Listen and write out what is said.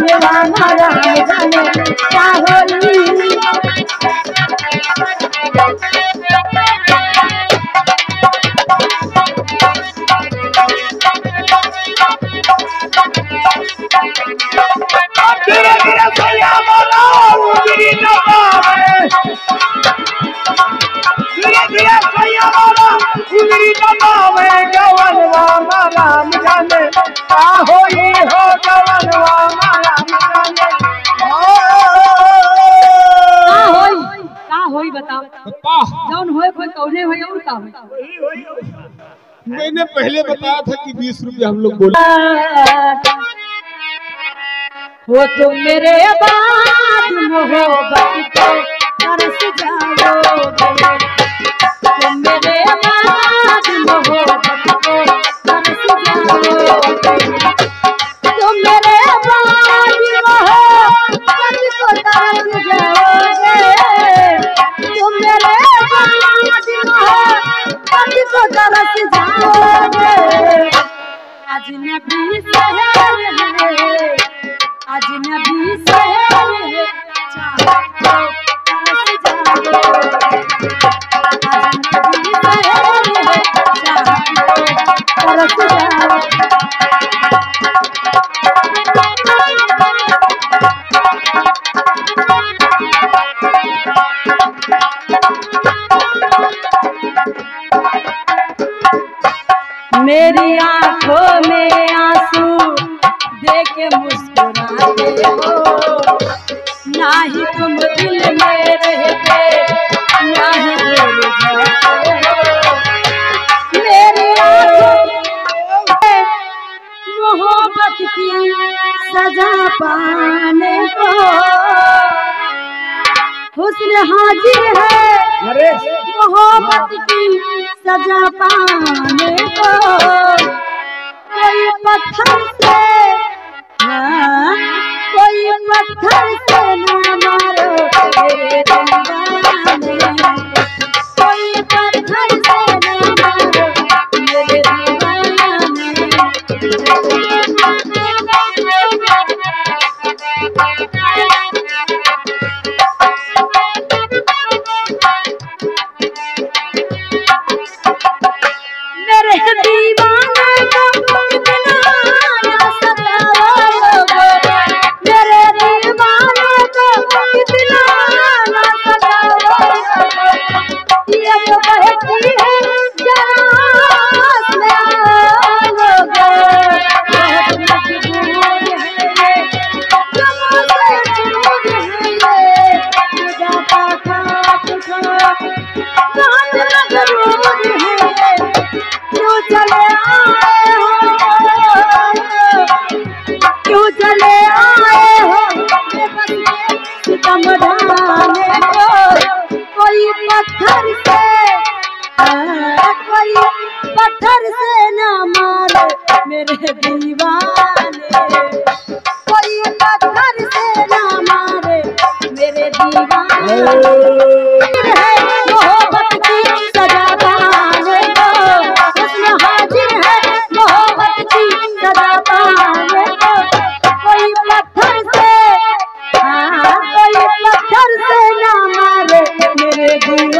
दीवाना राम जाने क्या होली। धीरे धीरे सैया बोला उंगली दबावे, धीरे धीरे सैया बोला उंगली दबावे। गवनवा राम जाने का होई हो, गवनवा राम जाने का होई बताओ। जौन होए कोई कौने होई और का होई। मैंने पहले बताया था कि 20 रुपये हम लोग बोले। हो तुम मेरे बाद मोहब्बत को तरस जाओगे, तुम मेरे बाद मोहब्बत को तरस जाओगे, तुम मेरे बाद मोहब्बत को तरस जाओगे, तुम मेरे बाद मोहब्बत को तरस जाओगे। अजनबी शहर है, अजनबी शहर है, चाहो तरस जाओगे, अजनबी शहर है, चाहो तरस जाओगे। मेरी आंखों में आंसू देके मुस्कुराते हो, ना ही तुम दिल में रहते, ना ही भूल जाते हो। मेरी आंखों में मोहब्बत की सजा पाने को हुस्न हाजिर है, मोहब्बत की सजा पाने को। कोई पत्थर से, हाँ, कोई पत्थर से न मारो मेरे दीवाने, कोई पत्थर से न मारो मेरे दीवाने। मेरे दीवाने को इतना न सताओगे, मेरे दीवाने को इतना न सताओगे। ये तो बहती है जरा में आओगे, बहुत मजबूर है ये, जहाँ से दूर है ये, जाता था बहुत मजबूर है ये। क्यों चले आए हो, क्यों चले आए हो सितम ढाने को। कोई पत्थर से, कोई पत्थर से न मारे मेरे दीवाने, कोई पत्थर से न मारे मेरे दीवाने। मोहब्बत की सजा पाने को हुस्न हाजिर है, मोहब्बत की सजा पाने को। कोई पत्थर से, हाँ, कोई पत्थर से न मारे मेरे दीवाने।